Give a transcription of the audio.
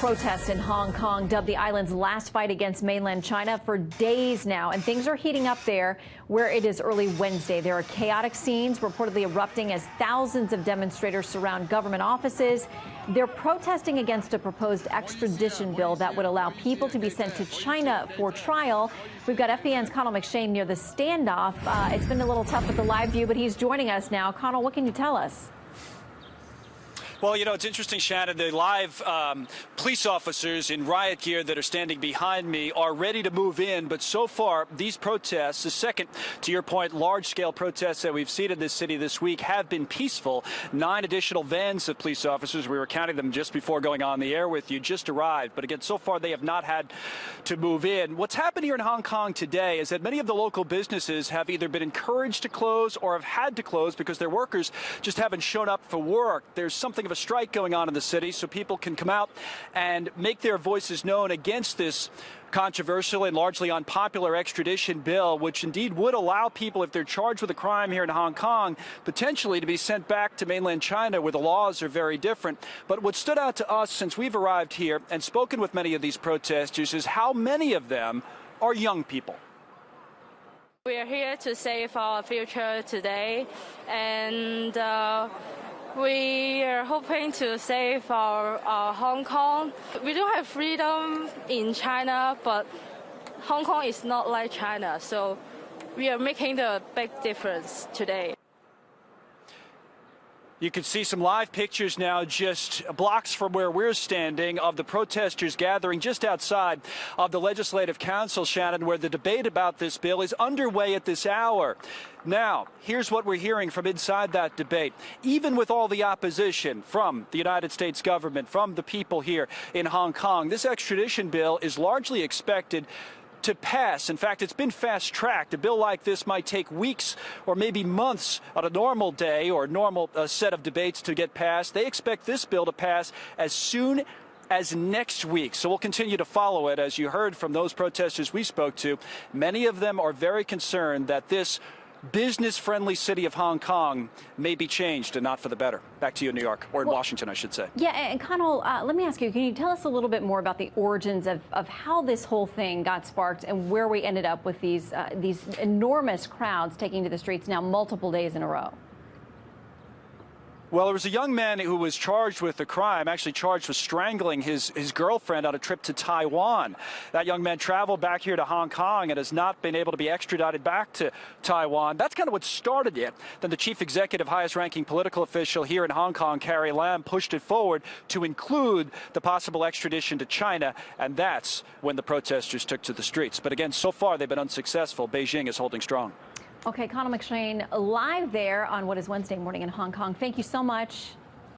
Protests in Hong Kong dubbed the island's last fight against mainland China for days now, and things are heating up there where it is early Wednesday. There are chaotic scenes reportedly erupting as thousands of demonstrators surround government offices. They're protesting against a proposed extradition bill that would allow people to be sent to China for trial. We've got FBN's Connell McShane near the standoff. It's been a little tough with the live view, but he's joining us now. Connell, what can you tell us? Well, you know, it's interesting, Shannon. The live police officers in riot gear that are standing behind me are ready to move in. But so far, these protests, the second, to your point, large-scale protests that we've seen in this city this week, have been peaceful. 9 additional vans of police officers, we were counting them just before going on the air with you, just arrived. But again, so far, they have not had to move in. What's happened here in Hong Kong today is that many of the local businesses have either been encouraged to close or have had to close because their workers just haven't shown up for work. There's something of a strike going on in the city, so people can come out and make their voices known against this controversial and largely unpopular extradition bill, which indeed would allow people, if they're charged with a crime here in Hong Kong, potentially to be sent back to mainland China, where the laws are very different. But what stood out to us since we've arrived here and spoken with many of these protesters is how many of them are young people. We are here to save our future today, and we are hoping to save our Hong Kong. We don't have freedom in China, but Hong Kong is not like China, so we are making the big difference today. You can see some live pictures now just blocks from where we're standing of the protesters gathering just outside of the Legislative Council, Shannon, where the debate about this bill is underway at this hour. Now, here's what we're hearing from inside that debate. Even with all the opposition from the United States government, from the people here in Hong Kong, this extradition bill is largely expected to pass. In fact, it's been fast-tracked. A bill like this might take weeks or maybe months on a normal day or normal set of debates to get passed. They expect this bill to pass as soon as next week. So we'll continue to follow it. As you heard from those protesters we spoke to, many of them are very concerned that this business-friendly city of Hong Kong may be changed and not for the better. Back to you in New York, or in Washington, I should say. Yeah, and Connell, let me ask you, can you tell us a little bit more about the origins of how this whole thing got sparked and where we ended up with these enormous crowds taking to the streets now multiple days in a row? Well, there was a young man who was charged with a crime, actually charged with strangling his girlfriend on a trip to Taiwan. That young man traveled back here to Hong Kong and has not been able to be extradited back to Taiwan. That's kind of what started it. Then the chief executive, highest-ranking political official here in Hong Kong, Carrie Lam, pushed it forward to include the possible extradition to China, and that's when the protesters took to the streets. But again, so far they've been unsuccessful. Beijing is holding strong. Okay, Connell McShane, live there on what is Wednesday morning in Hong Kong. Thank you so much.